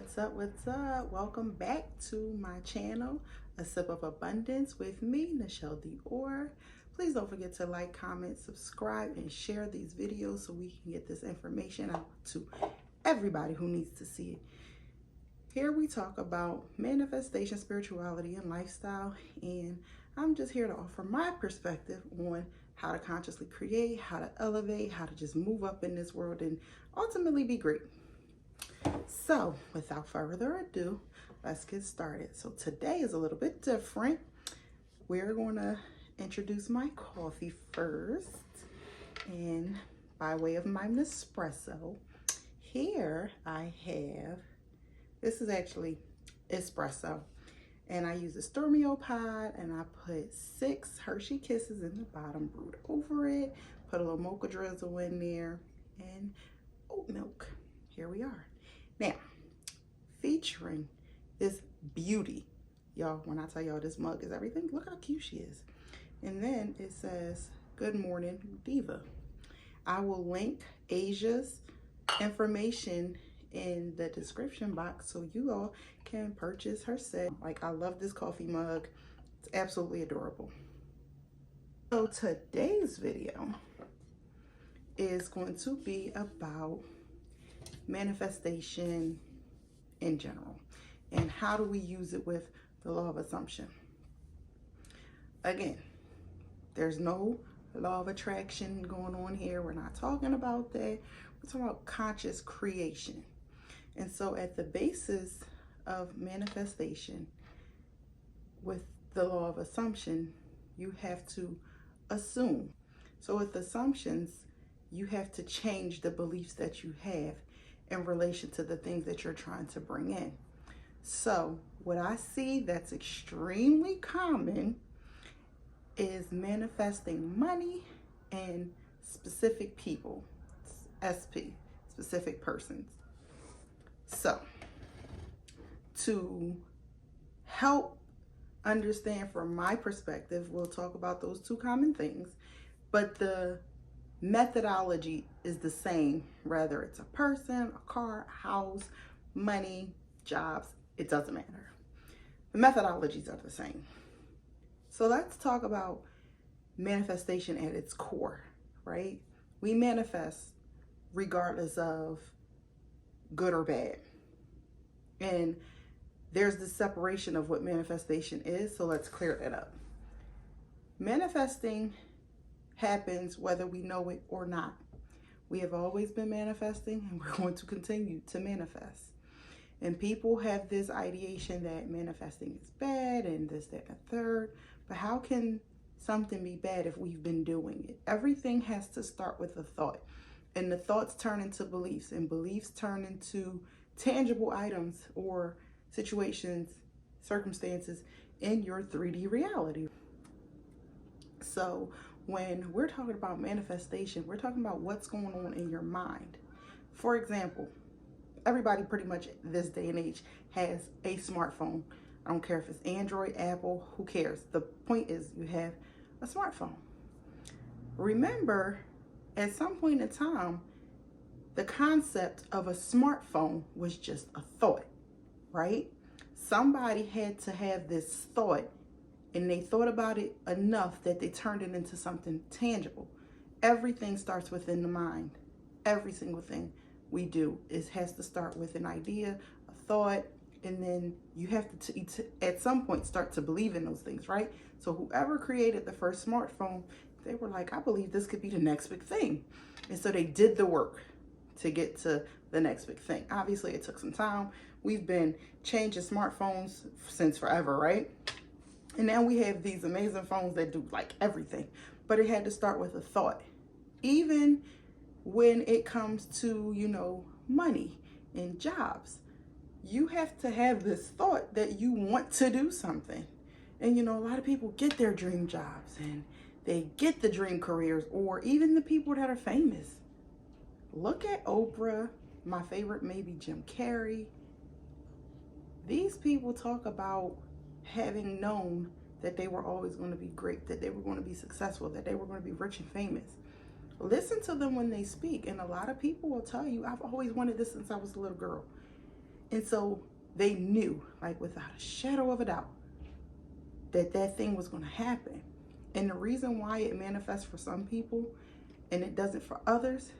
What's up? What's up? Welcome back to my channel, A Sip of Abundance with me, Nichelle Dior. Please don't forget to like, comment, subscribe, and share these videos so we can get this information out to everybody who needs to see it. Here we talk about manifestation, spirituality, and lifestyle, and I'm just here to offer my perspective on how to consciously create, how to elevate, how to just move up in this world and ultimately be great. So without further ado, let's get started. So today is a little bit different. We're going to introduce my coffee first, and by way of my Nespresso, here I have, this is actually espresso, and I use a Stormio pod, and I put 6 Hershey Kisses in the bottom, brewed over it, put a little mocha drizzle in there, and oat milk. Here we are. Now, featuring this beauty. Y'all, when I tell y'all this mug is everything, look how cute she is. And then it says, "Good morning, Diva." I will link Asia's information in the description box so you all can purchase her set. Like, I love this coffee mug. It's absolutely adorable. So today's video is going to be about manifestation in general, and how do we use it with the law of assumption. Again, there's no law of attraction going on here. We're not talking about that. We're talking about conscious creation. And so at the basis of manifestation with the law of assumption, you have to assume. So with assumptions, you have to change the beliefs that you have in relation to the things that you're trying to bring in. So what I see that's extremely common is manifesting money and specific people, SP, specific persons. So to help understand from my perspective, we'll talk about those two common things, but the methodology is the same, whether it's a person, a car, a house, money, jobs, it doesn't matter. The methodologies are the same. So let's talk about manifestation at its core, right? We manifest regardless of good or bad. And there's the separation of what manifestation is, so let's clear that up. Manifesting happens whether we know it or not. We have always been manifesting, and we're going to continue to manifest. And people have this ideation that manifesting is bad and this, that, and the third. But how can something be bad if we've been doing it? Everything has to start with a thought. And the thoughts turn into beliefs, and beliefs turn into tangible items or situations, circumstances in your 3D reality. So when we're talking about manifestation, we're talking about what's going on in your mind. For example, everybody pretty much this day and age has a smartphone. I don't care if it's Android, Apple, who cares? The point is you have a smartphone. Remember, at some point in time, the concept of a smartphone was just a thought, right? Somebody had to have this thought, and they thought about it enough that they turned it into something tangible. Everything starts within the mind. Every single thing we do has to start with an idea, a thought, and then you have to at some point start to believe in those things, right? So whoever created the first smartphone, they were like, I believe this could be the next big thing. And so they did the work to get to the next big thing. Obviously, it took some time. We've been changing smartphones since forever, right? And now we have these amazing phones that do like everything, but it had to start with a thought. Even when it comes to, you know, money and jobs, you have to have this thought that you want to do something. And, you know, a lot of people get their dream jobs and they get the dream careers, or even the people that are famous. Look at Oprah, my favorite, maybe Jim Carrey. These people talk about having known that they were always going to be great, that they were going to be successful, that they were going to be rich and famous. Listen to them when they speak, and a lot of people will tell you, I've always wanted this since I was a little girl. And so they knew, like without a shadow of a doubt, that that thing was going to happen. And the reason why it manifests for some people and it doesn't for others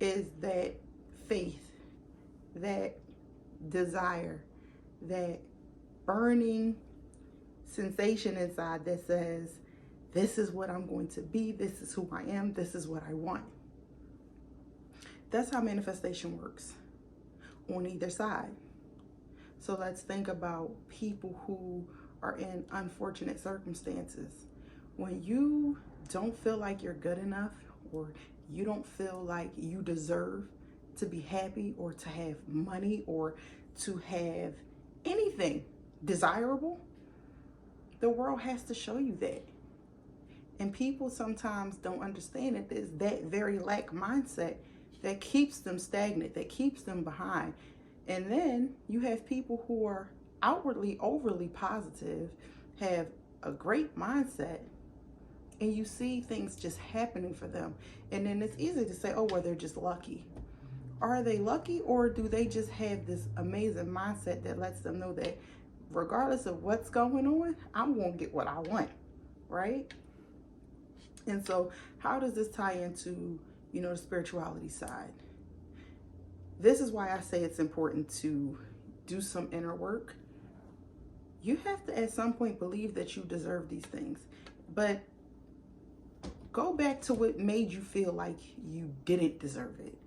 is that faith, that desire, that burning sensation inside that says, this is what I'm going to be, this is who I am, this is what I want. That's how manifestation works on either side. So let's think about people who are in unfortunate circumstances. When you don't feel like you're good enough, or you don't feel like you deserve to be happy or to have money or to have anything desirable, the world has to show you that. And people sometimes don't understand that there's that very lack mindset that keeps them stagnant, that keeps them behind. And then you have people who are outwardly overly positive, have a great mindset, and you see things just happening for them. And then it's easy to say, oh, well, they're just lucky. Are they lucky, or do they just have this amazing mindset that lets them know that regardless of what's going on, I'm going to get what I want, right? And so how does this tie into, the spirituality side? This is why I say it's important to do some inner work. You have to at some point believe that you deserve these things, but go back to what made you feel like you didn't deserve it.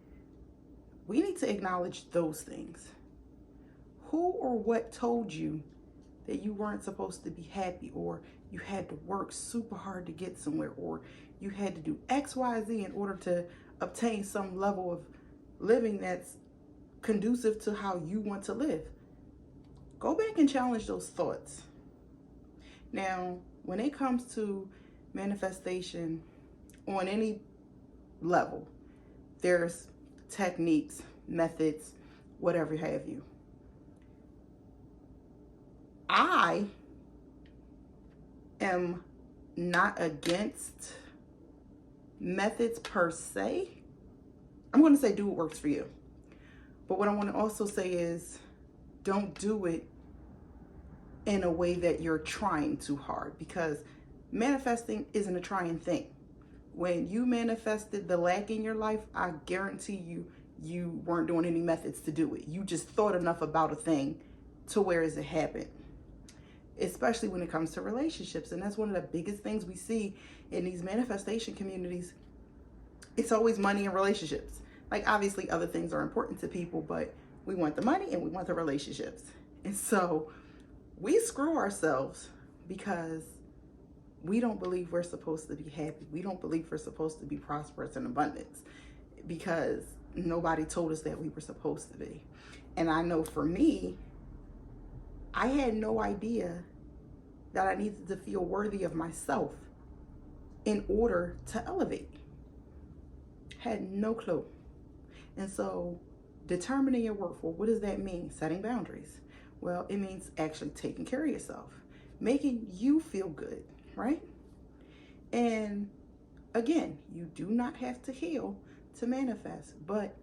We need to acknowledge those things. Who or what told you that you weren't supposed to be happy, or you had to work super hard to get somewhere, or you had to do X, Y, Z in order to obtain some level of living that's conducive to how you want to live? Go back and challenge those thoughts. Now, when it comes to manifestation on any level, there's techniques, methods, whatever have you. I am not against methods per se. I'm going to say do what works for you. But what I want to also say is don't do it in a way that you're trying too hard, because manifesting isn't a trying thing. When you manifested the lack in your life, I guarantee you weren't doing any methods to do it. You just thought enough about a thing to where it happened. Especially when it comes to relationships. And that's one of the biggest things we see in these manifestation communities. It's always money and relationships. Like, obviously other things are important to people, but we want the money and we want the relationships. And so we screw ourselves because we don't believe we're supposed to be happy. We don't believe we're supposed to be prosperous and abundance because nobody told us that we were supposed to be. And I know for me, I had no idea that I needed to feel worthy of myself in order to elevate. Had no clue. And so determining your worth, well, what does that mean? Setting boundaries. Well, it means actually taking care of yourself, making you feel good, right? And again, you do not have to heal to manifest, but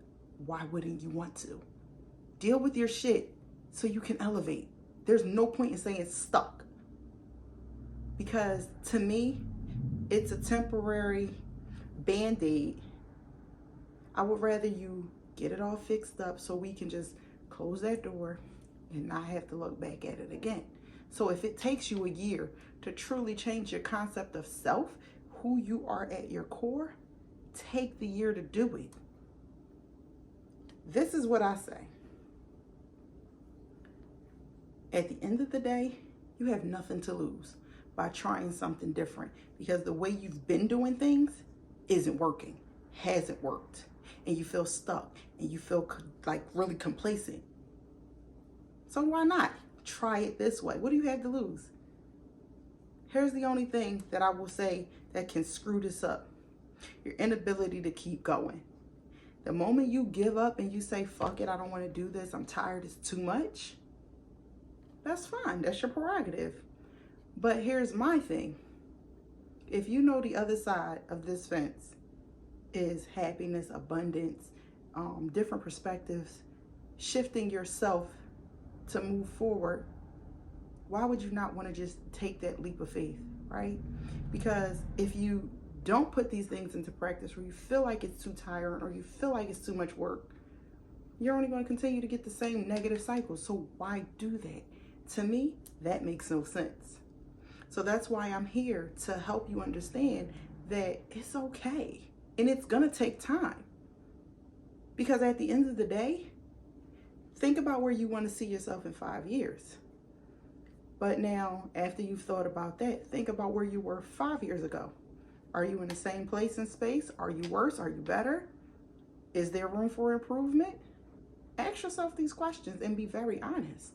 why wouldn't you want to? Deal with your shit so you can elevate. There's no point in saying stuck, because to me, it's a temporary band-aid. I would rather you get it all fixed up so we can just close that door and not have to look back at it again. So if it takes you a year to truly change your concept of self, who you are at your core, take the year to do it. This is what I say. At the end of the day, you have nothing to lose by trying something different, because the way you've been doing things isn't working, hasn't worked, and you feel stuck and you feel like really complacent. So why not try it this way? What do you have to lose? Here's the only thing that I will say that can screw this up: your inability to keep going. The moment you give up and you say, fuck it, I don't want to do this, I'm tired, it's too much, that's fine, that's your prerogative. But here's my thing. If you know the other side of this fence is happiness, abundance, different perspectives, shifting yourself to move forward, why would you not want to just take that leap of faith, right? Because if you don't put these things into practice, or you feel like it's too tiring, or you feel like it's too much work, you're only going to continue to get the same negative cycle. So why do that? To me, that makes no sense. So that's why I'm here, to help you understand that it's okay. And it's going to take time. Because at the end of the day, think about where you want to see yourself in 5 years. But now, after you've thought about that, think about where you were 5 years ago. Are you in the same place and space? Are you worse? Are you better? Is there room for improvement? Ask yourself these questions and be very honest.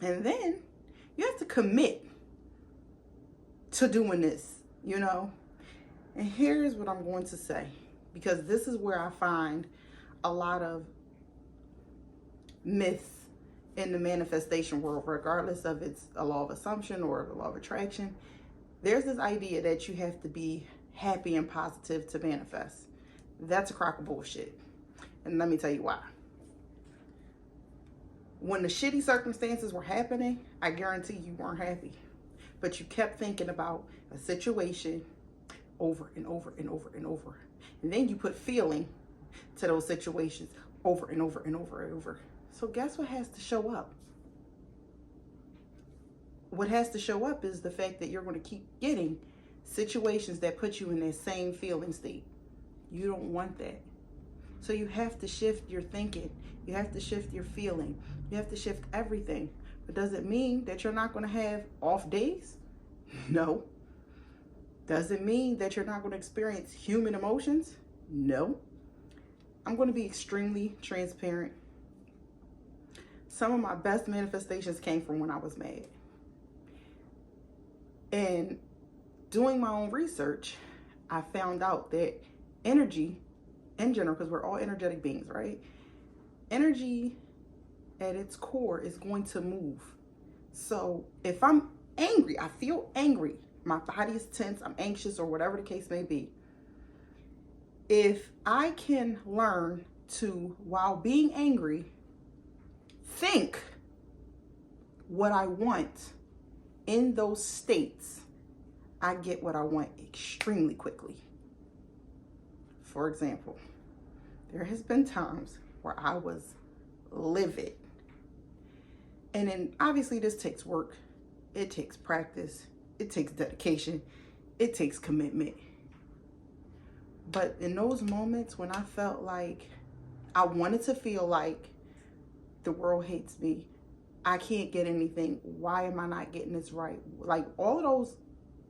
And then you have to commit to doing this, you know. And here's what I'm going to say, because this is where I find a lot of myths in the manifestation world, regardless of it's a law of assumption or the law of attraction. There's this idea that you have to be happy and positive to manifest. That's a crock of bullshit. And let me tell you why. When the shitty circumstances were happening, I guarantee you weren't happy. But you kept thinking about a situation over and over and over and over. And then you put feeling to those situations over and over and over and over. So guess what has to show up? What has to show up is the fact that you're going to keep getting situations that put you in that same feeling state. You don't want that. So you have to shift your thinking. You have to shift your feeling. You have to shift everything. But does it mean that you're not going to have off days? No. Does it mean that you're not going to experience human emotions? No. I'm going to be extremely transparent. Some of my best manifestations came from when I was mad. And doing my own research, I found out that energy in general, because we're all energetic beings, right? Energy at its core is going to move. So if I'm angry, I feel angry, my body is tense, I'm anxious, or whatever the case may be. If I can learn to, while being angry, think what I want in those states, I get what I want extremely quickly. For example, there has been times where I was livid. And then obviously this takes work. It takes practice. It takes dedication. It takes commitment. But in those moments when I felt like I wanted to feel like the world hates me, I can't get anything, why am I not getting this right? Like all of those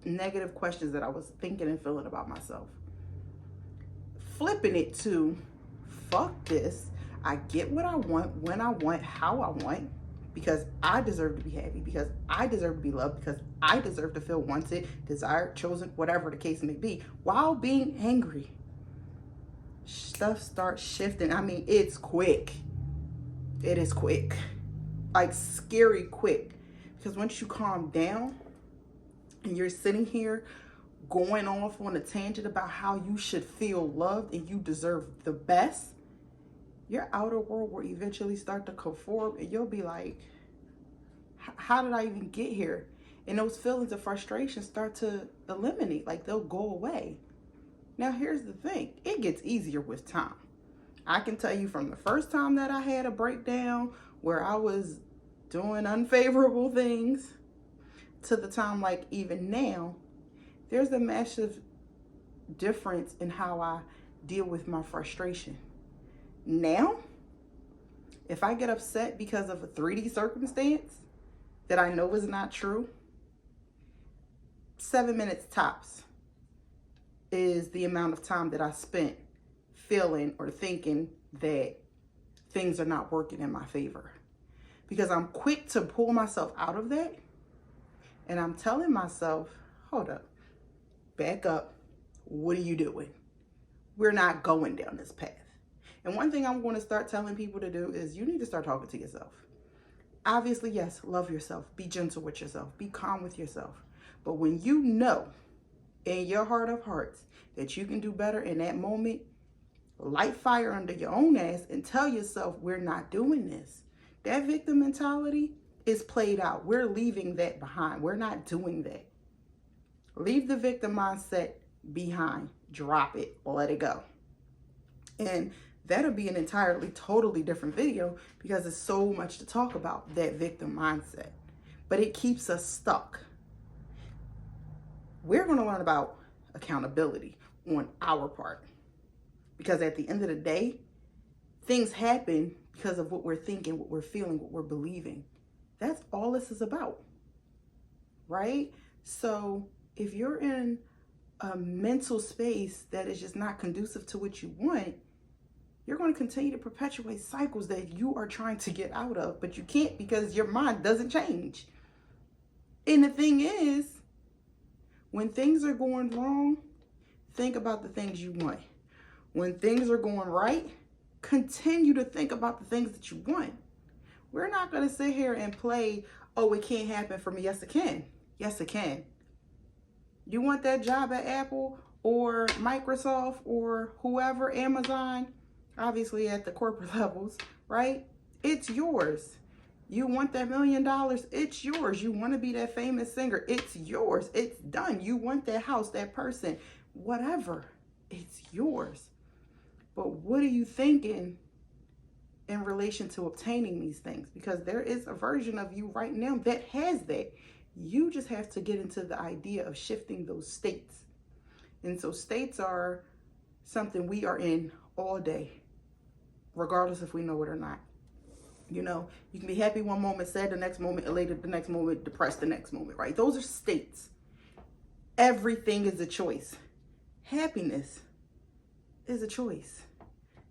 negative questions that I was thinking and feeling about myself. Flipping it to, fuck this. I get what I want, when I want, how I want, because I deserve to be happy, because I deserve to be loved, because I deserve to feel wanted, desired, chosen, whatever the case may be, while being angry. Stuff starts shifting. I mean, it's quick. It is quick. Like scary quick. Because once you calm down and you're sitting here going off on a tangent about how you should feel loved and you deserve the best, your outer world will eventually start to conform, and you'll be like, how did I even get here? And those feelings of frustration start to eliminate, like they'll go away. Now here's the thing, it gets easier with time. I can tell you from the first time that I had a breakdown where I was doing unfavorable things to the time like even now, there's a massive difference in how I deal with my frustration. Now, if I get upset because of a 3D circumstance that I know is not true, 7 minutes tops is the amount of time that I spent feeling or thinking that things are not working in my favor. Because I'm quick to pull myself out of that. And I'm telling myself, hold up, back up. What are you doing? We're not going down this path. And one thing I'm going to start telling people to do is you need to start talking to yourself. Obviously, yes, love yourself. Be gentle with yourself. Be calm with yourself. But when you know in your heart of hearts that you can do better in that moment, light fire under your own ass and tell yourself, we're not doing this. That victim mentality is played out. We're leaving that behind. We're not doing that. Leave the victim mindset behind. Drop it. Let it go. And that'll be an entirely, totally different video because there's so much to talk about, that victim mindset. But it keeps us stuck. We're going to learn about accountability on our part. Because at the end of the day, things happen because of what we're thinking, what we're feeling, what we're believing. That's all this is about, right? So if you're in a mental space that is just not conducive to what you want, you're going to continue to perpetuate cycles that you are trying to get out of, but you can't because your mind doesn't change. And the thing is, when things are going wrong, think about the things you want. When things are going right, continue to think about the things that you want. We're not going to sit here and play, oh, it can't happen for me. Yes, it can. Yes, it can. You want that job at Apple or Microsoft or whoever, Amazon, obviously at the corporate levels, right? It's yours. You want that $1 million, it's yours. You want to be that famous singer, it's yours. It's done. You want that house, that person, whatever, it's yours. But what are you thinking in relation to obtaining these things? Because there is a version of you right now that has that. You just have to get into the idea of shifting those states. And so states are something we are in all day, regardless if we know it or not. You know, you can be happy one moment, sad the next moment, elated the next moment, depressed the next moment, right? Those are states. Everything is a choice. Happiness is a choice.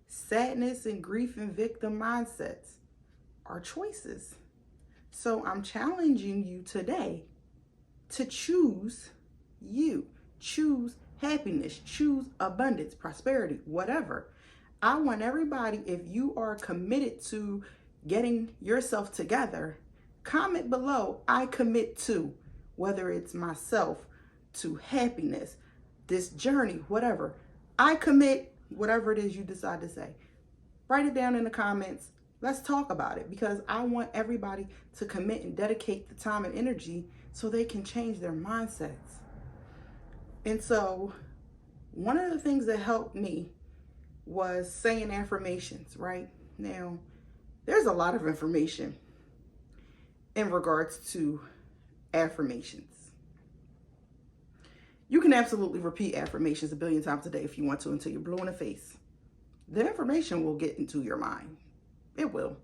Sadness and grief and victim mindsets are choices. So I'm challenging you today to choose you. Choose happiness, choose abundance, prosperity, whatever. I want everybody, if you are committed to getting yourself together, comment below, I commit to, whether it's myself, to happiness, this journey, whatever. I commit, whatever it is you decide to say. Write it down in the comments. Let's talk about it, because I want everybody to commit and dedicate the time and energy so they can change their mindsets. And so one of the things that helped me was saying affirmations, right? Now, there's a lot of information in regards to affirmations. You can absolutely repeat affirmations 1 billion times a day if you want to until you're blue in the face. The information will get into your mind. It will.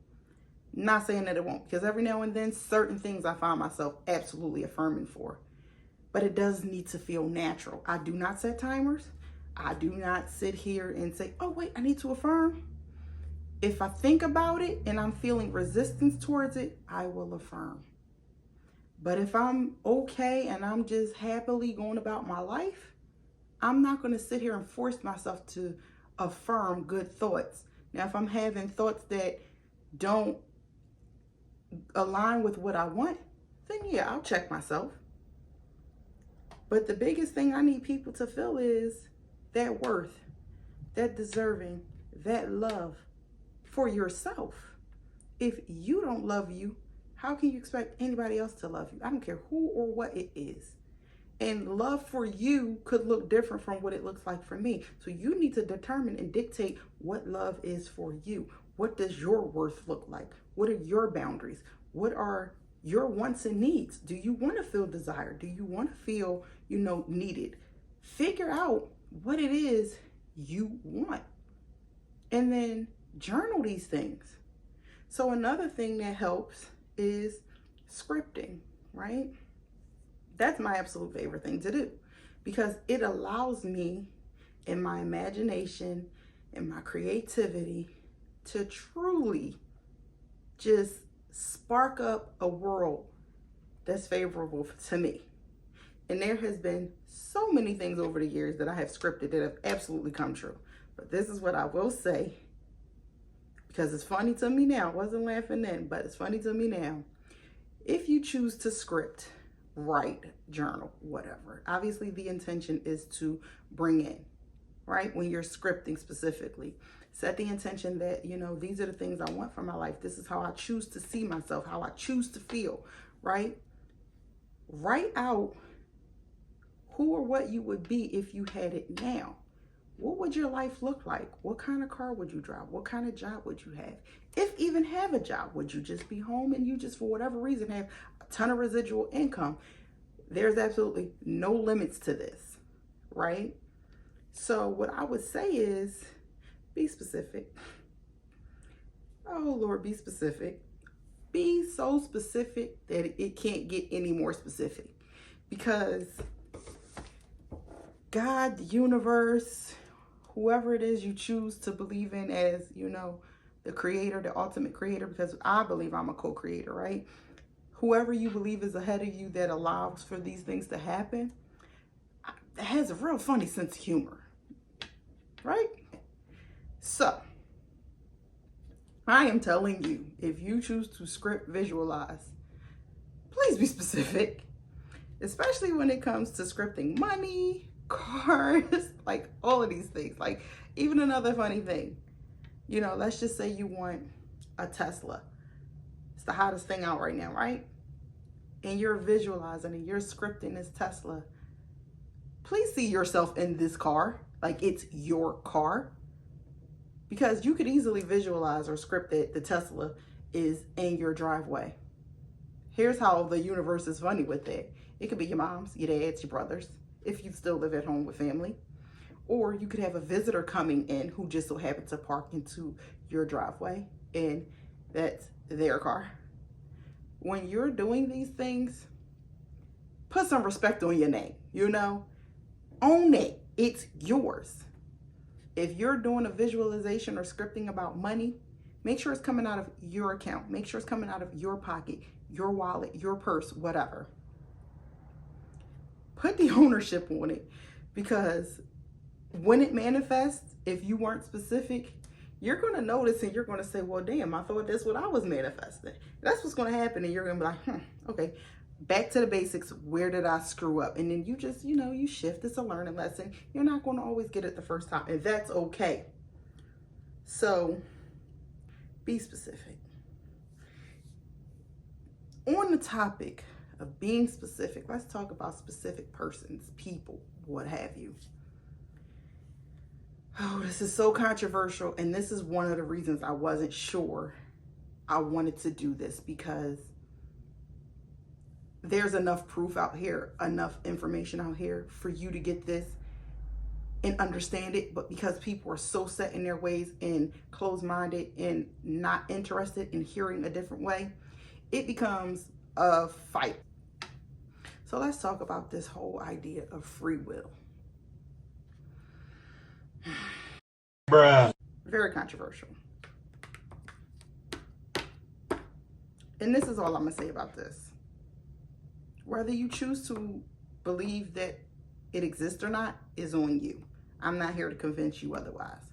Not saying that it won't, because every now and then certain things I find myself absolutely affirming for. But it does need to feel natural. I do not set timers. I do not sit here and say, oh wait, I need to affirm. If I think about it and I'm feeling resistance towards it, I will affirm. But if I'm okay and I'm just happily going about my life, I'm not going to sit here and force myself to affirm good thoughts. Now, if I'm having thoughts that don't align with what I want, then yeah, I'll check myself. But the biggest thing I need people to feel is that worth, that deserving, that love for yourself. If you don't love you, how can you expect anybody else to love you? I don't care who or what it is. And love for you could look different from what it looks like for me. So you need to determine and dictate what love is for you. What does your worth look like? What are your boundaries? What are your wants and needs? Do you want to feel desired? Do you want to feel, needed? Figure out what it is you want. And then journal these things. So another thing that helps is scripting, right? That's my absolute favorite thing to do, because it allows me in my imagination and my creativity to truly just spark up a world that's favorable to me. And there has been so many things over the years that I have scripted that have absolutely come true. But this is what I will say, because it's funny to me now. I wasn't laughing then, but it's funny to me now. If you choose to script, write, journal, whatever, obviously the intention is to bring in right? When you're scripting specifically, set the intention that, you know, these are the things I want for my life. This is how I choose to see myself, how I choose to feel, right? Write out who or what you would be if you had it now. What would your life look like? What kind of car would you drive? What kind of job would you have? If even have a job, would you just be home and you just, for whatever reason, have a ton of residual income? There's absolutely no limits to this, right? So what I would say is be specific. Oh Lord, be specific. Be so specific that it can't get any more specific, because God, the universe, whoever it is you choose to believe in as, you know, the creator, the ultimate creator, because I believe I'm a co-creator, right? Whoever you believe is ahead of you that allows for these things to happen, has a real funny sense of humor, right? So I am telling you, if you choose to script visualize, please be specific, especially when it comes to scripting money, cars, like all of these things. Like, even another funny thing, you know, let's just say you want a Tesla. It's the hottest thing out right now, right? And you're visualizing and you're scripting this Tesla. Please see yourself in this car, like it's your car, because you could easily visualize or script that the Tesla is in your driveway. Here's how the universe is funny with that. It could be your mom's, your dad's, your brother's, if you still live at home with family. Or you could have a visitor coming in who just so happens to park into your driveway, and that's their car. When you're doing these things, put some respect on your name, you know? Own it. It's yours. If you're doing a visualization or scripting about money, make sure it's coming out of your account. Make sure it's coming out of your pocket, your wallet, your purse, whatever. Put the ownership on it, because when it manifests, if you weren't specific, you're going to notice and you're going to say, well, damn, I thought that's what I was manifesting. That's what's going to happen. And you're going to be like, okay, back to the basics. Where did I screw up? And then you just, you know, you shift. It's a learning lesson. You're not going to always get it the first time, and that's okay. So be specific. On the topic of being specific, let's talk about specific persons, people, what have you. Oh, this is so controversial, and this is one of the reasons I wasn't sure I wanted to do this, because there's enough proof out here, enough information out here for you to get this and understand it. But because people are so set in their ways and closed-minded and not interested in hearing a different way, it becomes a fight. So let's talk about this whole idea of free will. Bruh. Very controversial. And this is all I'm going to say about this. Whether you choose to believe that it exists or not is on you. I'm not here to convince you otherwise.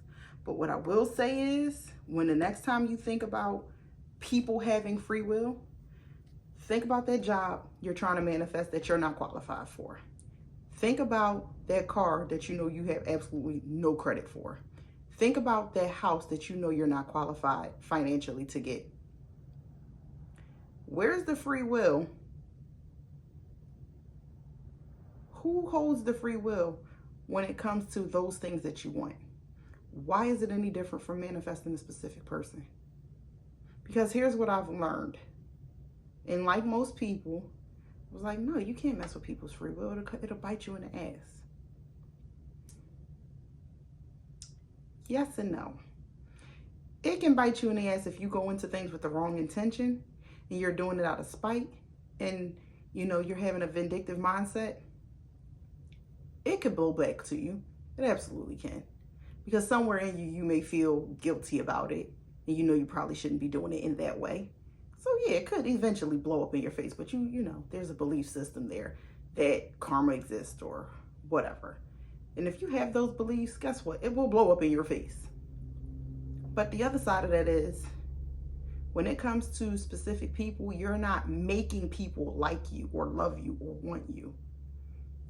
But what I will say is, when the next time you think about people having free will, think about that job you're trying to manifest that you're not qualified for. Think about that car that you know you have absolutely no credit for. Think about that house that you know you're not qualified financially to get. Where's the free will? Who holds the free will when it comes to those things that you want? Why is it any different from manifesting a specific person? Because here's what I've learned. And like most people, I was like, no, you can't mess with people's free will. It'll bite you in the ass. Yes and no. It can bite you in the ass if you go into things with the wrong intention and you're doing it out of spite, and you know you're having a vindictive mindset. It could blow back to you. It absolutely can. Because somewhere in you, you may feel guilty about it, and you know you probably shouldn't be doing it in that way. So yeah, it could eventually blow up in your face, but you know, there's a belief system there that karma exists or whatever. And if you have those beliefs, guess what? It will blow up in your face. But the other side of that is, when it comes to specific people, you're not making people like you or love you or want you.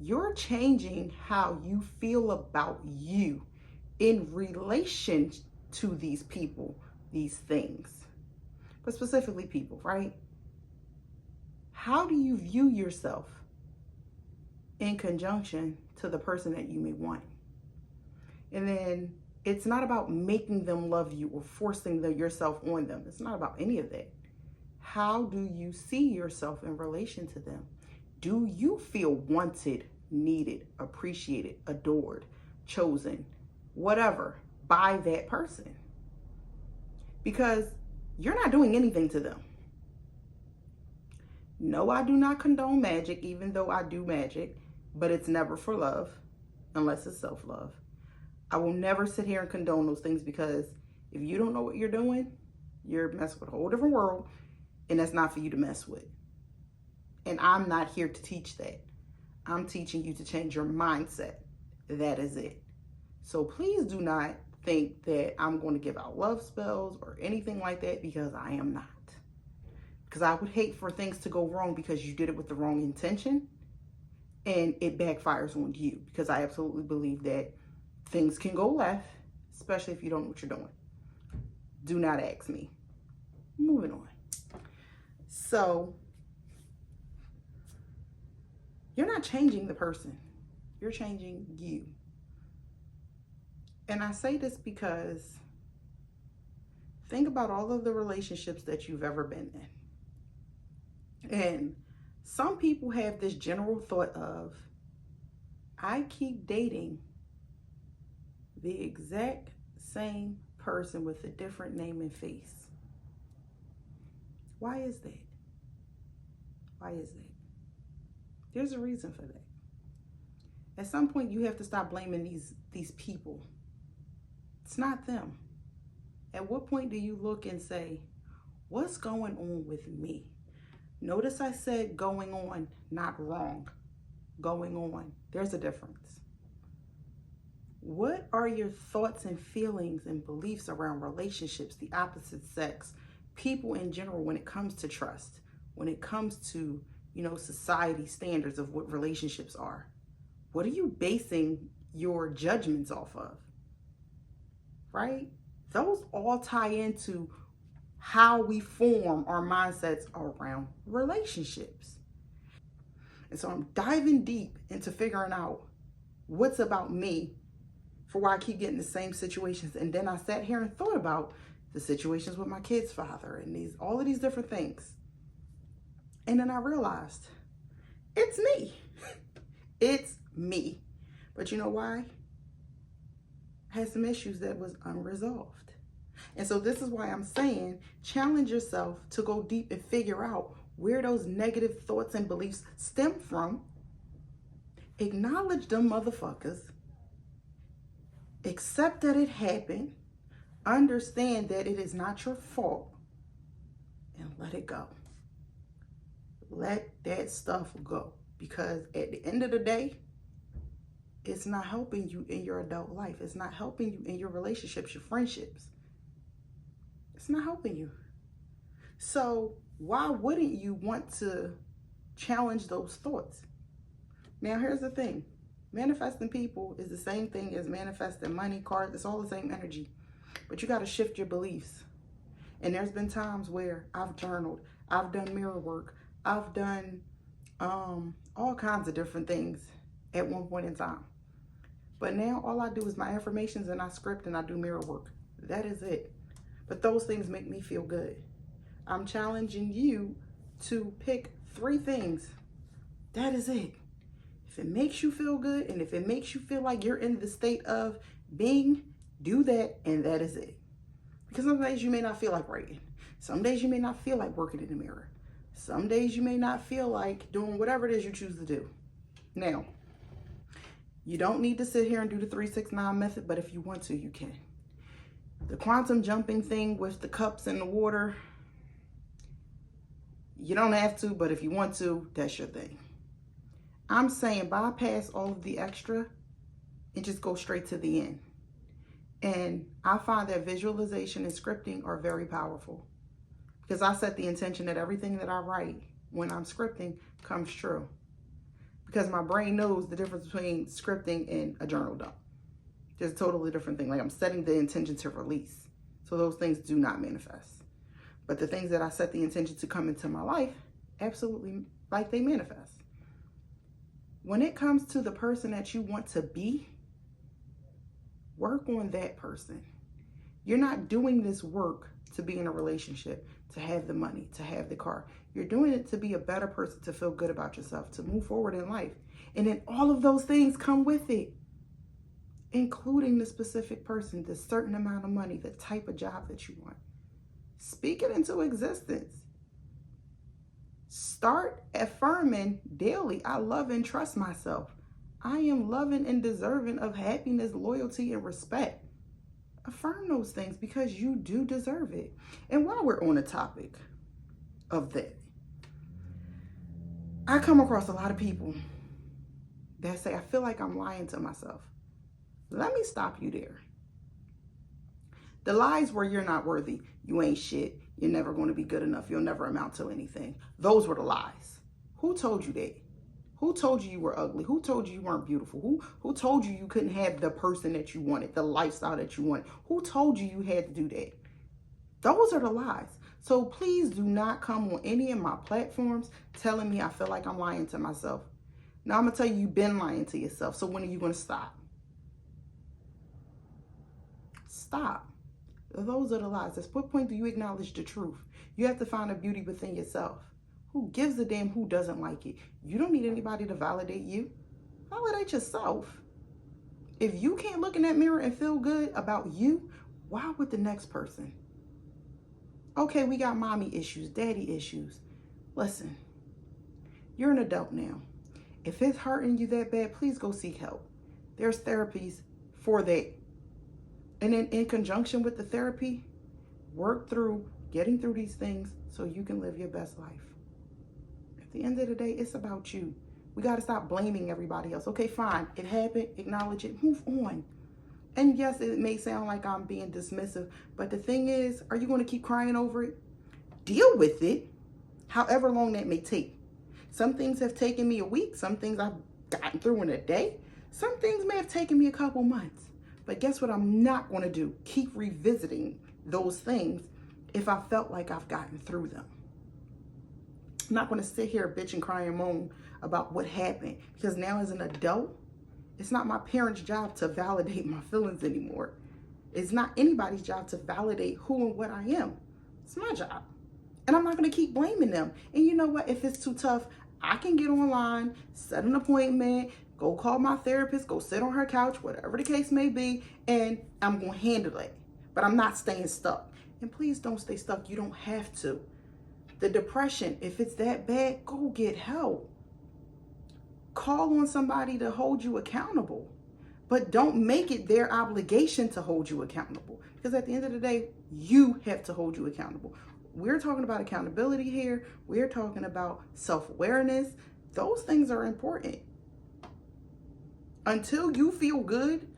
You're changing how you feel about you. in relation to these people, these things, but specifically people, right? How do you view yourself in conjunction to the person that you may want? And then it's not about making them love you or forcing yourself on them. It's not about any of that. How do you see yourself in relation to them? Do you feel wanted, needed, appreciated, adored, chosen, whatever, by that person? Because you're not doing anything to them. No, I do not condone magic, even though I do magic, but it's never for love, unless it's self-love. I will never sit here and condone those things, because if you don't know what you're doing, you're messing with a whole different world, and that's not for you to mess with. And I'm not here to teach that. I'm teaching you to change your mindset. That is it. So please do not think that I'm going to give out love spells or anything like that, because I am not. Because I would hate for things to go wrong because you did it with the wrong intention and it backfires on you, because I absolutely believe that things can go left, especially if you don't know what you're doing. Do not ask me. Moving on. So, you're not changing the person. You're changing you. And I say this because think about all of the relationships that you've ever been in. And some people have this general thought of, I keep dating the exact same person with a different name and face. Why is that? Why is that? There's a reason for that. At some point, you have to stop blaming these people. It's not them. At what point do you look and say, what's going on with me? Notice I said going on, not wrong. Going on. There's a difference. What are your thoughts and feelings and beliefs around relationships, the opposite sex, people in general, when it comes to trust, when it comes to, society standards of what relationships are? What are you basing your judgments off of? Right? Those all tie into how we form our mindsets around relationships. And so I'm diving deep into figuring out what's about me for why I keep getting the same situations. And then I sat here and thought about the situations with my kid's father and all of these different things. And then I realized it's me. It's me. But you know why? I had some issues that was unresolved. And so this is why I'm saying, challenge yourself to go deep and figure out where those negative thoughts and beliefs stem from. Acknowledge them motherfuckers. Accept that it happened. Understand that it is not your fault. And let it go. Let that stuff go. Because at the end of the day, it's not helping you in your adult life. It's not helping you in your relationships, your friendships. It's not helping you. So why wouldn't you want to challenge those thoughts? Now, here's the thing. Manifesting people is the same thing as manifesting money, cars. It's all the same energy. But you got to shift your beliefs. And there's been times where I've journaled. I've done mirror work. I've done all kinds of different things at one point in time. But now all I do is my affirmations and I script and I do mirror work. That is it. But those things make me feel good. I'm challenging you to pick 3 things. That is it. If it makes you feel good and if it makes you feel like you're in the state of being, do that, and that is it. Because some days you may not feel like writing. Some days you may not feel like working in the mirror. Some days you may not feel like doing whatever it is you choose to do. Now, you don't need to sit here and do the 3-6-9 method, but if you want to, you can. The quantum jumping thing with the cups and the water, you don't have to, but if you want to, that's your thing. I'm saying bypass all of the extra and just go straight to the end. And I find that visualization and scripting are very powerful, because I set the intention that everything that I write when I'm scripting comes true. Because my brain knows the difference between scripting and a journal dump. There's a totally different thing. Like I'm setting the intention to release. So those things do not manifest. But the things that I set the intention to come into my life, absolutely, like they manifest. When it comes to the person that you want to be, work on that person. You're not doing this work to be in a relationship, to have the money, to have the car. You're doing it to be a better person, to feel good about yourself, to move forward in life. And then all of those things come with it, including the specific person, the certain amount of money, the type of job that you want. Speak it into existence. Start affirming daily, I love and trust myself. I am loving and deserving of happiness, loyalty, and respect. Affirm those things because you do deserve it. And while we're on the topic of that, I come across a lot of people that say, I feel like I'm lying to myself. Let me stop you there. The lies where you're not worthy, you ain't shit, you're never going to be good enough, you'll never amount to anything. Those were the lies. Who told you that? Who told you you were ugly? Who told you you weren't beautiful? Who told you you couldn't have the person that you wanted, the lifestyle that you wanted? Who told you you had to do that? Those are the lies. So please do not come on any of my platforms telling me I feel like I'm lying to myself. Now I'm going to tell you, you've been lying to yourself. So when are you going to stop? Stop. Those are the lies. At what point do you acknowledge the truth? You have to find the beauty within yourself. Who gives a damn who doesn't like it? You don't need anybody to validate you. Validate yourself. If you can't look in that mirror and feel good about you, why would the next person? Okay, we got mommy issues, daddy issues. Listen, you're an adult now. If it's hurting you that bad, please go seek help. There's therapies for that. And then in conjunction with the therapy, work through getting through these things so you can live your best life. At the end of the day, it's about you. We got to stop blaming everybody else. Okay, fine. It happened. Acknowledge it. Move on. And yes, it may sound like I'm being dismissive, but the thing is, are you going to keep crying over it? Deal with it, however long that may take. Some things have taken me a week. Some things I've gotten through in a day. Some things may have taken me a couple months. But guess what I'm not going to do? Keep revisiting those things if I felt like I've gotten through them. I'm not going to sit here, bitch, and cry and moan about what happened. Because now as an adult, it's not my parents' job to validate my feelings anymore. It's not anybody's job to validate who and what I am. It's my job. And I'm not going to keep blaming them. And you know what? If it's too tough, I can get online, set an appointment, go call my therapist, go sit on her couch, whatever the case may be, and I'm going to handle it. But I'm not staying stuck. And please don't stay stuck. You don't have to. The depression, if it's that bad, go get help. Call on somebody to hold you accountable. But don't make it their obligation to hold you accountable. Because at the end of the day, you have to hold you accountable. We're talking about accountability here. We're talking about self-awareness. Those things are important. Until you feel good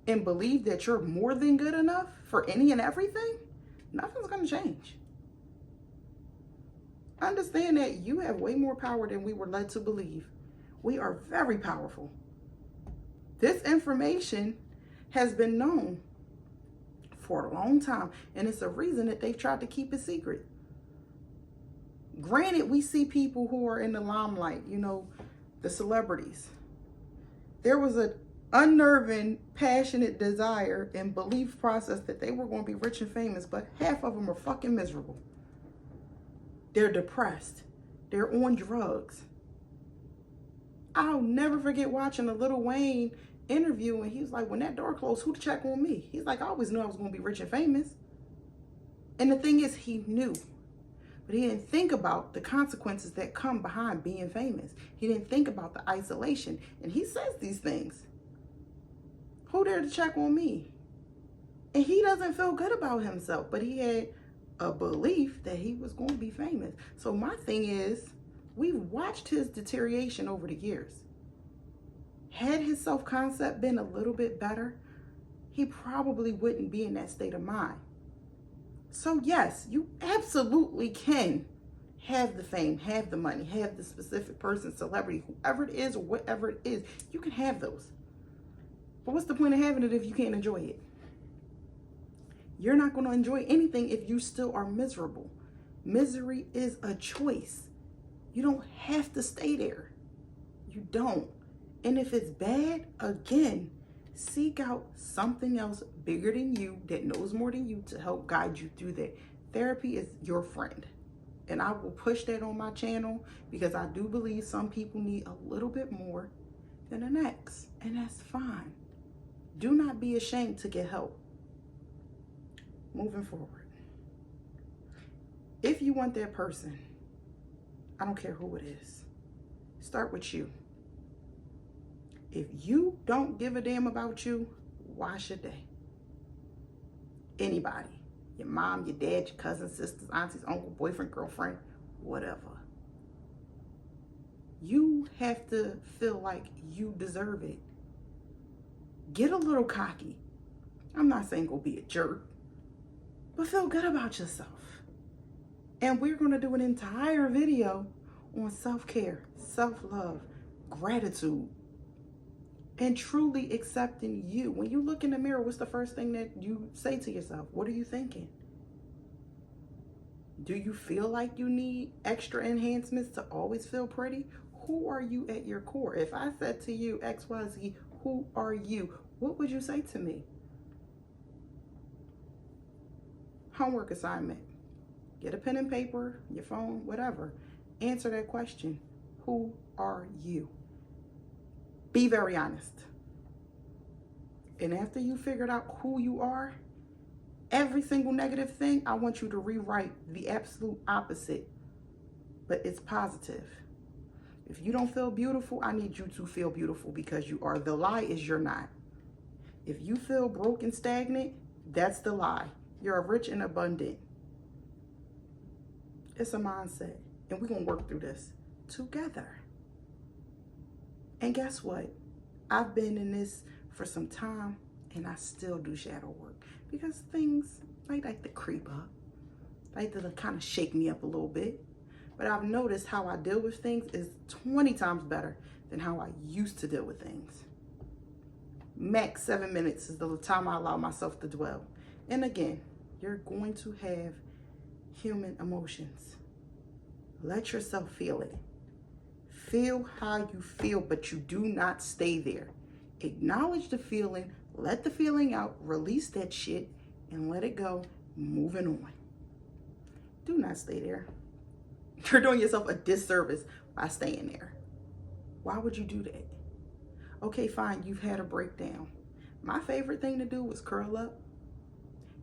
and believe that you're more than good enough for any and everything, nothing's going to change. Understand that you have way more power than we were led to believe. We are very powerful. This information has been known for a long time, and it's a reason that they've tried to keep it secret. Granted, we see people who are in the limelight, you know, the celebrities. There was an unnerving, passionate desire and belief process that they were going to be rich and famous, but half of them are fucking miserable. They're depressed. They're on drugs. I'll never forget watching a Lil Wayne interview, and he was like, when that door closed, who'd check on me? He's like, I always knew I was going to be rich and famous. And the thing is, he knew. But he didn't think about the consequences that come behind being famous. He didn't think about the isolation. And he says these things. Who there to check on me? And he doesn't feel good about himself, but he had a belief that he was going to be famous. So my thing is, we've watched his deterioration over the years. Had his self-concept been a little bit better, he probably wouldn't be in that state of mind. So yes, you absolutely can have the fame, have the money, have the specific person, celebrity, whoever it is or whatever it is. You can have those. But what's the point of having it if you can't enjoy it? You're not going to enjoy anything if you still are miserable. Misery is a choice. You don't have to stay there. You don't. And if it's bad, again, seek out something else bigger than you that knows more than you to help guide you through that. Therapy is your friend. And I will push that on my channel because I do believe some people need a little bit more than the next. And that's fine. Do not be ashamed to get help. Moving forward. If you want that person, I don't care who it is, start with you. If you don't give a damn about you, why should they? Anybody. Your mom, your dad, your cousins, sisters, aunties, uncle, boyfriend, girlfriend, whatever. You have to feel like you deserve it. Get a little cocky. I'm not saying go be a jerk, but feel good about yourself. And we're going to do an entire video on self-care, self-love, gratitude, and truly accepting you. When you look in the mirror, what's the first thing that you say to yourself? What are you thinking? Do you feel like you need extra enhancements to always feel pretty? Who are you at your core? If I said to you, XYZ, who are you? What would you say to me? Homework assignment. Get a pen and paper, your phone, whatever. Answer that question. Who are you? Be very honest. And after you figured out who you are, every single negative thing, I want you to rewrite the absolute opposite. But it's positive. If you don't feel beautiful, I need you to feel beautiful because you are. The lie is you're not. If you feel broke and stagnant, that's the lie. You're rich and abundant. It's a mindset. And we're going to work through this together. And guess what? I've been in this for some time and I still do shadow work because things like to creep up, like to kind of shake me up a little bit. But I've noticed how I deal with things is 20 times better than how I used to deal with things. Max 7 minutes is the time I allow myself to dwell. And again, you're going to have human emotions. Let yourself feel it. Feel how you feel, but you do not stay there. Acknowledge the feeling, let the feeling out, release that shit, and let it go, moving on. Do not stay there. You're doing yourself a disservice by staying there. Why would you do that? Okay, fine, you've had a breakdown. My favorite thing to do was curl up,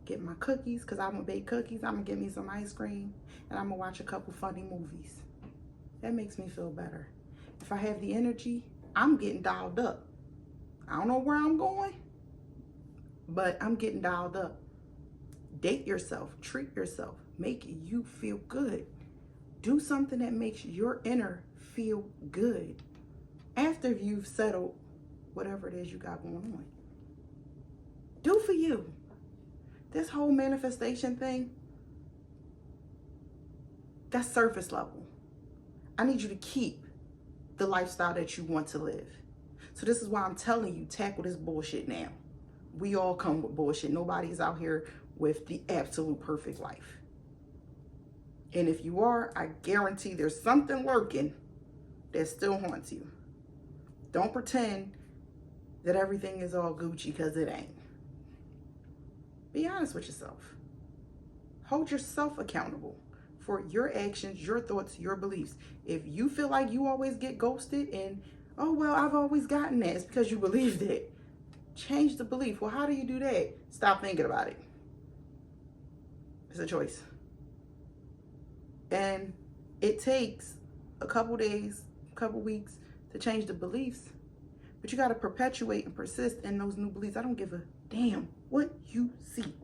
get my cookies, because I'm gonna bake cookies, I'm gonna get me some ice cream, and I'm gonna watch a couple funny movies. That makes me feel better. If I have the energy, I'm getting dialed up. I don't know where I'm going, but I'm getting dialed up. Date yourself, treat yourself, make you feel good. Do something that makes your inner feel good after you've settled whatever it is you got going on. Do for you. This whole manifestation thing, that's surface level. I need you to keep the lifestyle that you want to live. So this is why I'm telling you, tackle this bullshit now. We all come with bullshit. Nobody's out here with the absolute perfect life. And if you are, I guarantee there's something lurking that still haunts you. Don't pretend that everything is all Gucci, because it ain't. Be honest with yourself. Hold yourself accountable for your actions, your thoughts, your beliefs. If you feel like you always get ghosted and, oh, well, I've always gotten that, it's because you believed it. Change the belief. Well, how do you do that? Stop thinking about it. It's a choice. And it takes a couple days, a couple weeks to change the beliefs. But you got to perpetuate and persist in those new beliefs. I don't give a damn what you see.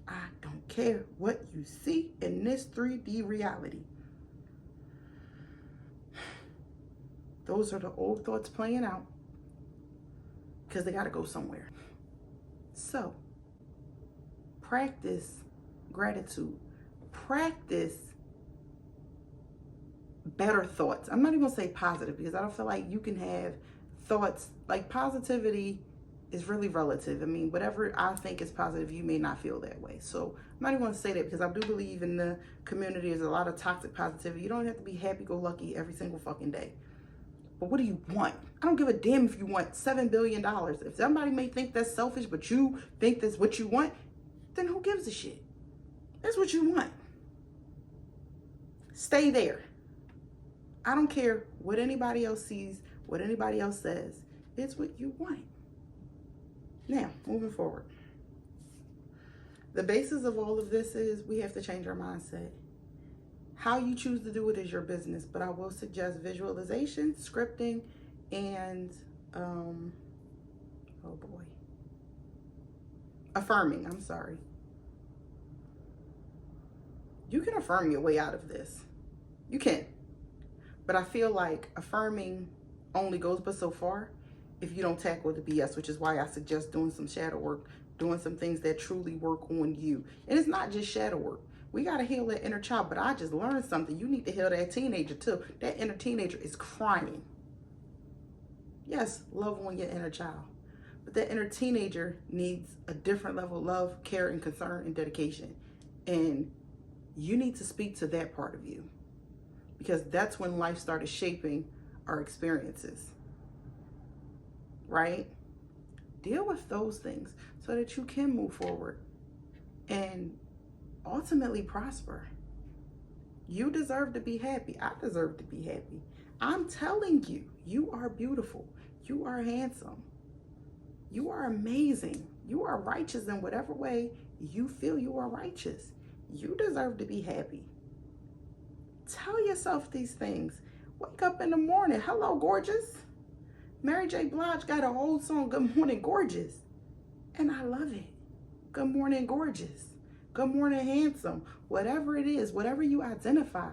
I don't care what you see in this 3D reality. Those are the old thoughts playing out because they got to go somewhere. So, practice gratitude. Practice better thoughts. I'm not even going to say positive because I don't feel like you can have thoughts like positivity is really relative. I mean, whatever I think is positive, you may not feel that way. So I'm not even going to say that, because I do believe in the community there's a lot of toxic positivity. You don't have to be happy-go-lucky every single fucking day. But what do you want? I don't give a damn if you want $7 billion. If somebody may think that's selfish, but you think that's what you want, then who gives a shit? That's what you want. Stay there. I don't care what anybody else sees, what anybody else says. It's what you want. Now, moving forward. The basis of all of this is we have to change our mindset. How you choose to do it is your business, but I will suggest visualization, scripting, and, affirming. I'm sorry. You can affirm your way out of this. You can. But I feel like affirming only goes but so far if you don't tackle the BS, which is why I suggest doing some shadow work, doing some things that truly work on you. And it's not just shadow work. We got to heal that inner child, but I just learned something. You need to heal that teenager too. That inner teenager is crying. Yes, love on your inner child. But that inner teenager needs a different level of love, care, and concern and dedication. And you need to speak to that part of you, because that's when life started shaping our experiences, right? Deal with those things so that you can move forward and ultimately prosper. You deserve to be happy. I deserve to be happy. I'm telling you, you are beautiful. You are handsome. You are amazing. You are righteous in whatever way you feel you are righteous. You deserve to be happy. Tell yourself these things. Wake up in the morning. Hello, gorgeous. Mary J. Blige got a whole song, Good Morning, Gorgeous. And I love it. Good morning, gorgeous. Good morning, handsome. Whatever it is, whatever you identify,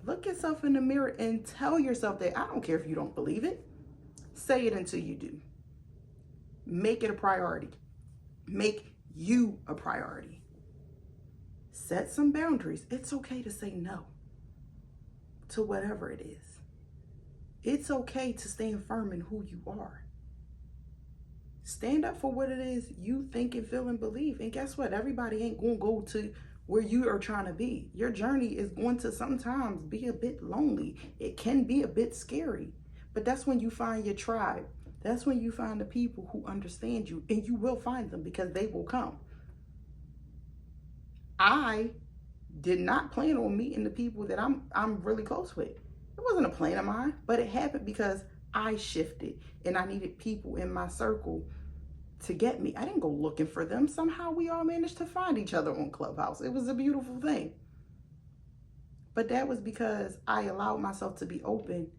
look yourself in the mirror and tell yourself that. I don't care if you don't believe it. Say it until you do. Make it a priority. Make you a priority. Set some boundaries. It's okay to say no to whatever it is. It's okay to stand firm in who you are. Stand up for what it is you think and feel and believe. And guess what? Everybody ain't going to go to where you are trying to be. Your journey is going to sometimes be a bit lonely. It can be a bit scary. But that's when you find your tribe. That's when you find the people who understand you. And you will find them, because they will come. I did not plan on meeting the people that I'm really close with. It wasn't a plan of mine, but it happened because I shifted and I needed people in my circle to get me. I didn't go looking for them. Somehow we all managed to find each other on Clubhouse. It was a beautiful thing. But that was because I allowed myself to be open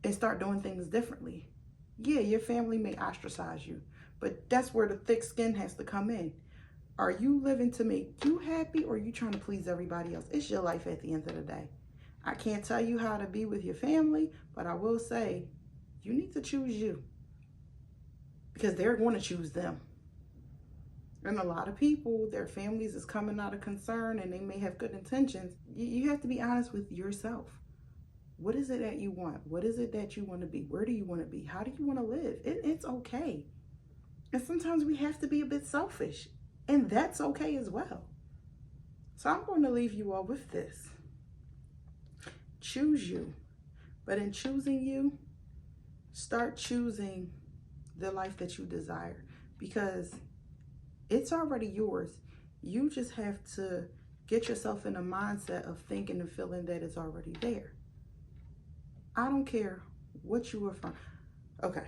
and start doing things differently. Yeah, your family may ostracize you, but that's where the thick skin has to come in. Are you living to make you happy, or are you trying to please everybody else? It's your life at the end of the day. I can't tell you how to be with your family, but I will say you need to choose you, because they're going to choose them. And a lot of people, their families is coming out of concern and they may have good intentions. You have to be honest with yourself. What is it that you want? What is it that you want to be? Where do you want to be? How do you want to live? It's okay. And sometimes we have to be a bit selfish, and that's okay as well. So I'm going to leave you all with this. Choose you. But in choosing you, start choosing the life that you desire, because it's already yours. You just have to get yourself in a mindset of thinking and feeling that it's already there. I don't care what you are from. Okay.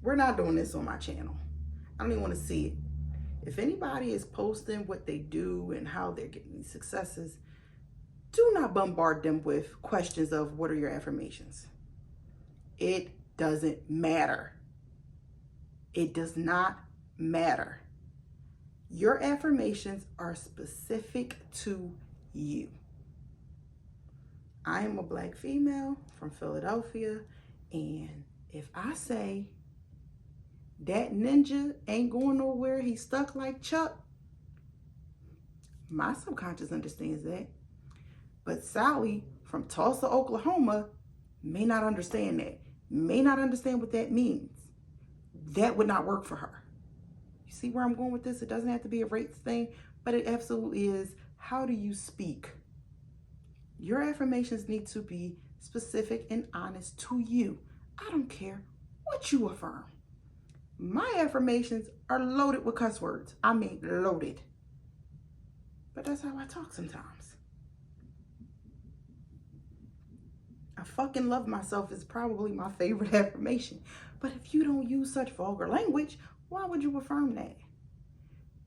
We're not doing this on my channel. I don't even want to see it. If anybody is posting what they do and how they're getting these successes, do not bombard them with questions of what are your affirmations. It doesn't matter. It does not matter. Your affirmations are specific to you. I am a Black female from Philadelphia, and if I say that ninja ain't going nowhere, he's stuck like Chuck, my subconscious understands that. But Sally from Tulsa, Oklahoma may not understand that, may not understand what that means. that would not work for her. You see where I'm going with this? It doesn't have to be a race thing, but it absolutely is. How do you speak? Your affirmations need to be specific and honest to you. I don't care what you affirm. My affirmations are loaded with cuss words. I mean, loaded. But that's how I talk sometimes. I fucking love myself is probably my favorite affirmation. But if you don't use such vulgar language, why would you affirm that?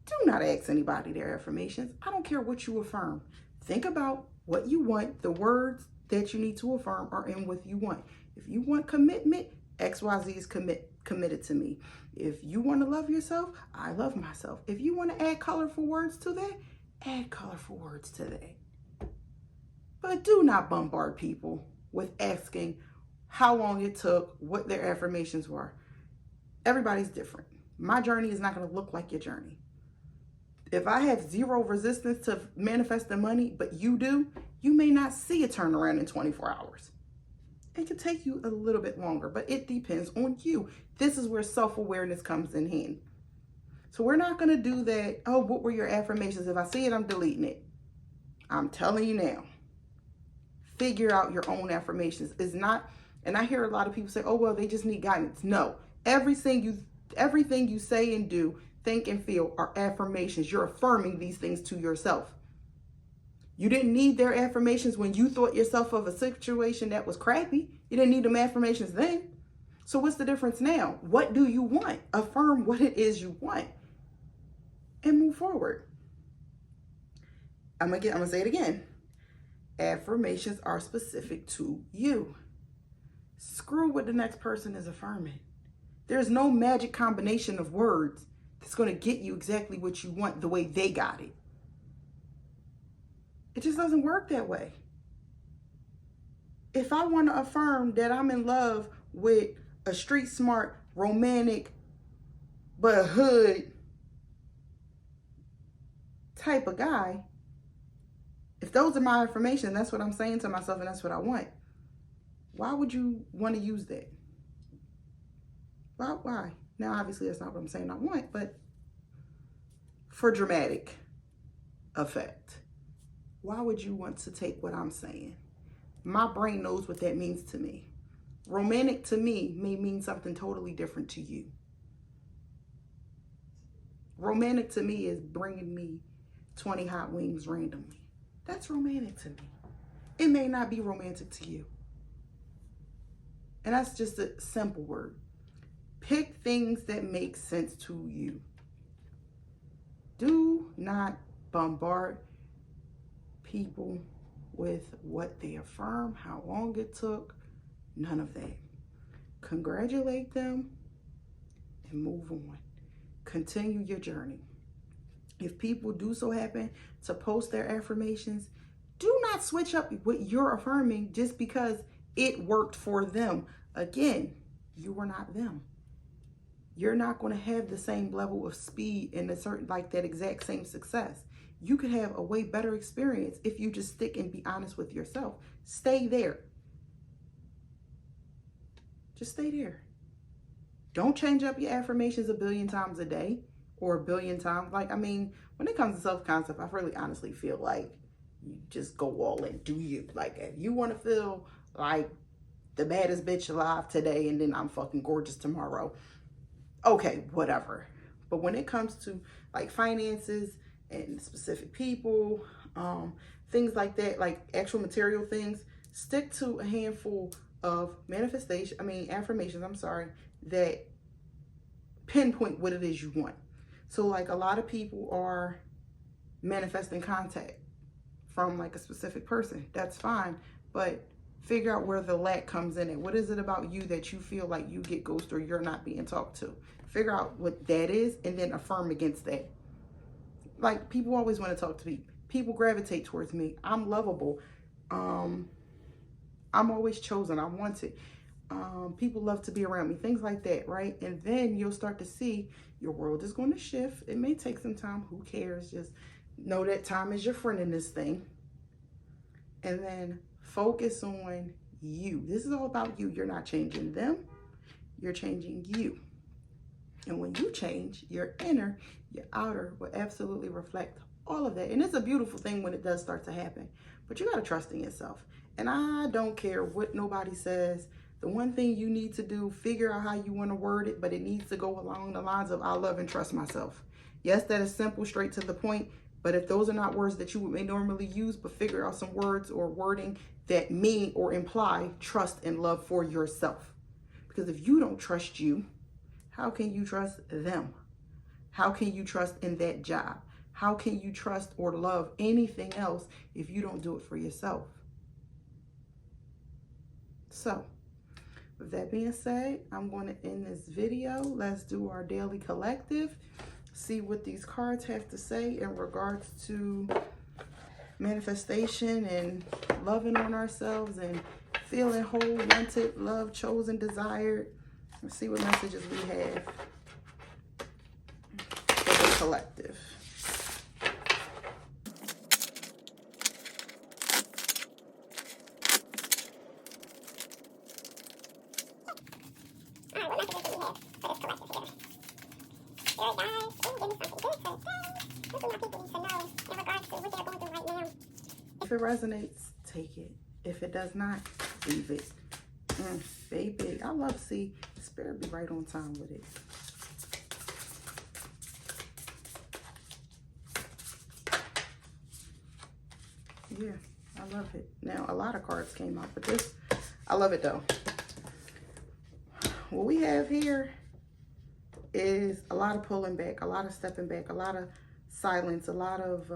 Do not ask anybody their affirmations. I don't care what you affirm. Think about what you want. The words that you need to affirm are in what you want. If you want commitment, XYZ is committed to me. If you want to love yourself, I love myself. If you want to add colorful words to that, add colorful words to that. But do not bombard people with asking how long it took, what their affirmations were. Everybody's different. My journey is not going to look like your journey. If I have zero resistance to manifesting money, but you do, you may not see a turnaround in 24 hours. It could take you a little bit longer, but it depends on you. This is where self-awareness comes in hand. So we're not going to do that. Oh, what were your affirmations? If I see it, I'm deleting it. I'm telling you now. Figure out your own affirmations. It's not, and I hear a lot of people say, oh, well, they just need guidance. No, everything you say and do, think and feel are affirmations. You're affirming these things to yourself. You didn't need their affirmations when you thought yourself of a situation that was crappy. You didn't need them affirmations then. So what's the difference now? What do you want? Affirm what it is you want and move forward. I'm gonna say it again. Affirmations are specific to you. Screw what the next person is affirming. There's no magic combination of words that's going to get you exactly what you want the way they got it. It just doesn't work that way. If I want to affirm that I'm in love with a street smart, romantic, but hood type of guy, if those are my affirmations, that's what I'm saying to myself and that's what I want. Why would you want to use that? Why? Now, obviously, that's not what I'm saying I want, but for dramatic effect, why would you want to take what I'm saying? My brain knows what that means to me. Romantic to me may mean something totally different to you. Romantic to me is bringing me 20 hot wings randomly. That's romantic to me. It may not be romantic to you. And that's just a simple word. Pick things that make sense to you. Do not bombard people with what they affirm, how long it took, none of that. Congratulate them and move on. Continue your journey. If people do so happen to post their affirmations, do not switch up what you're affirming just because it worked for them. Again, you were not them. You're not going to have the same level of speed and that exact same success. You could have a way better experience if you just stick and be honest with yourself. Stay there. Just stay there. Don't change up your affirmations a billion times a day or a billion times. When it comes to self-concept, I really honestly feel like you just go all in. Do you? Like, if you want to feel like the baddest bitch alive today and then I'm fucking gorgeous tomorrow, okay, whatever. But when it comes to like finances and specific people, things like that, like actual material things, stick to a handful of affirmations, that pinpoint what it is you want. So like a lot of people are manifesting contact from like a specific person. That's fine, but figure out where the lack comes in and what is it about you that you feel like you get ghosted or you're not being talked to. Figure out what that is and then affirm against that. Like, people always want to talk to me. People gravitate towards me. I'm lovable. I'm always chosen. I'm wanted. People love to be around me. Things like that, right? And then you'll start to see your world is going to shift. It may take some time. Who cares? Just know that time is your friend in this thing. And then focus on you. This is all about you. You're not changing them. You're changing you. And when you change, your inner, your outer will absolutely reflect all of that. And it's a beautiful thing when it does start to happen. But you got to trust in yourself. And I don't care what nobody says. The one thing you need to do, figure out how you want to word it, but it needs to go along the lines of I love and trust myself. Yes, that is simple, straight to the point. But if those are not words that you may normally use, but figure out some words or wording that mean or imply trust and love for yourself. Because if you don't trust you, how can you trust them? How can you trust in that job? How can you trust or love anything else if you don't do it for yourself? So, with that being said, I'm going to end this video. Let's do our daily collective. See what these cards have to say in regards to manifestation and loving on ourselves and feeling whole, wanted, loved, chosen, desired. Let's see what messages we have for the collective. If it resonates, take it. If it does not, leave it. Baby, I love to see Spirit be right on time with it. Yeah, I love it. Now, a lot of cards came out, but this, I love it though. What we have here is a lot of pulling back, a lot of stepping back, a lot of silence, a lot of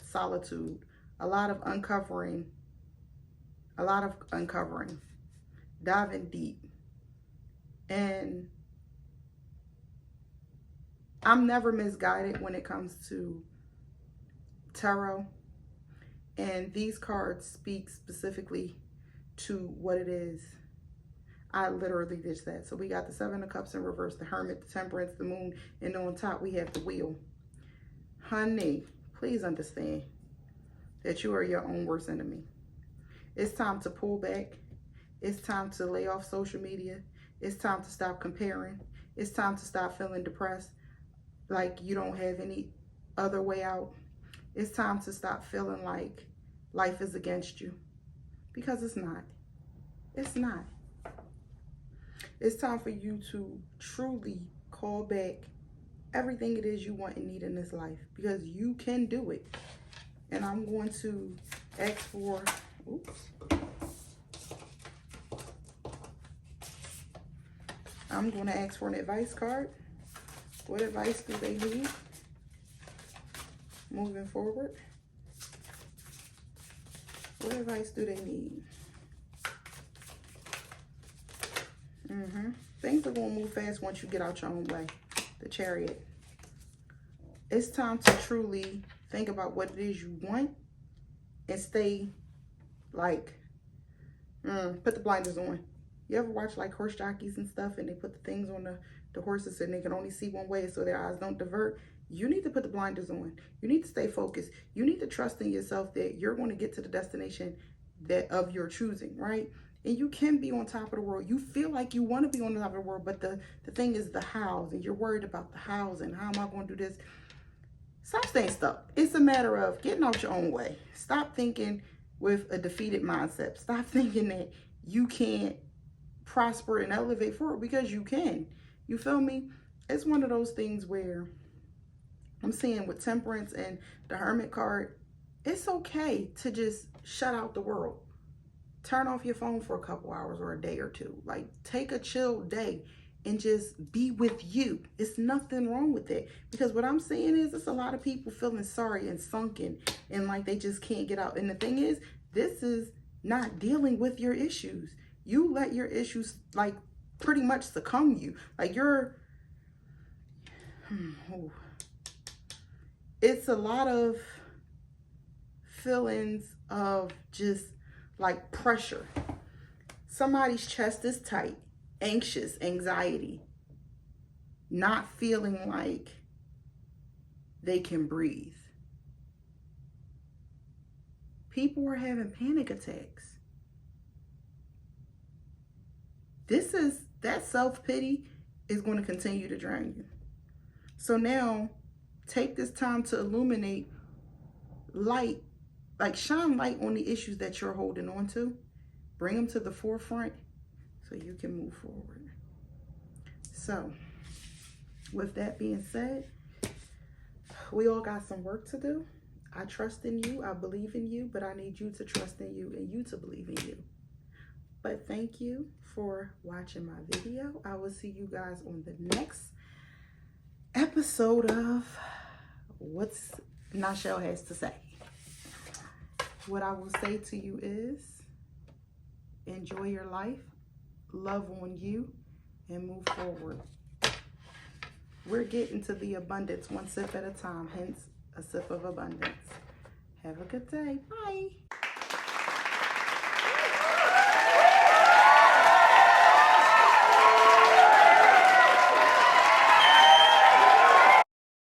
solitude, a lot of uncovering, diving deep. And I'm never misguided when it comes to tarot. And these cards speak specifically to what it is. I literally did that. So we got the Seven of Cups in reverse, the Hermit, the Temperance, the Moon, and on top we have the Wheel. Honey, please understand that you are your own worst enemy. It's time to pull back. It's time to lay off social media. It's time to stop comparing. It's time to stop feeling depressed like you don't have any other way out. It's time to stop feeling like life is against you, because it's not. It's not. It's time for you to truly call back everything it is you want and need in this life, because you can do it. And I'm going to ask for, I'm going to ask for an advice card. What advice do they need moving forward? What advice do they need? Things are going to move fast once you get out your own way. The Chariot. It's time to truly think about what it is you want and stay like, put the blinders on. You ever watch like horse jockeys and stuff and they put the things on the horses and they can only see one way so their eyes don't divert? You need to put the blinders on. You need to stay focused. You need to trust in yourself that you're going to get to the destination that of your choosing, right? And you can be on top of the world. You feel like you want to be on top of the world, but the thing is the hows, and you're worried about the hows and how am I going to do this? Stop staying stuck. It's a matter of getting out your own way. Stop thinking with a defeated mindset. Stop thinking that you can't prosper and elevate forward, because you can. You feel me? It's one of those things where I'm seeing with Temperance and the Hermit card, it's okay to just shut out the world. Turn off your phone for a couple hours or a day or two. Like, take a chill day and just be with you. It's nothing wrong with it. Because what I'm seeing is it's a lot of people feeling sorry and sunken and like they just can't get out. And the thing is, this is not dealing with your issues. You let your issues like pretty much succumb you. Like you're, it's a lot of feelings of just like pressure. Somebody's chest is tight, anxious, anxiety, not feeling like they can breathe. People are having panic attacks. This is that self-pity is going to continue to drain you. So now take this time to illuminate light, like shine light on the issues that you're holding on to. Bring them to the forefront so you can move forward. So with that being said, we all got some work to do. I trust in you, I believe in you, but I need you to trust in you and you to believe in you. But thank you for watching my video. I will see you guys on the next episode of What's Nichelle Has to Say. What I will say to you is, enjoy your life, love on you, and move forward. We're getting to the abundance one sip at a time, hence a sip of abundance. Have a good day. Bye.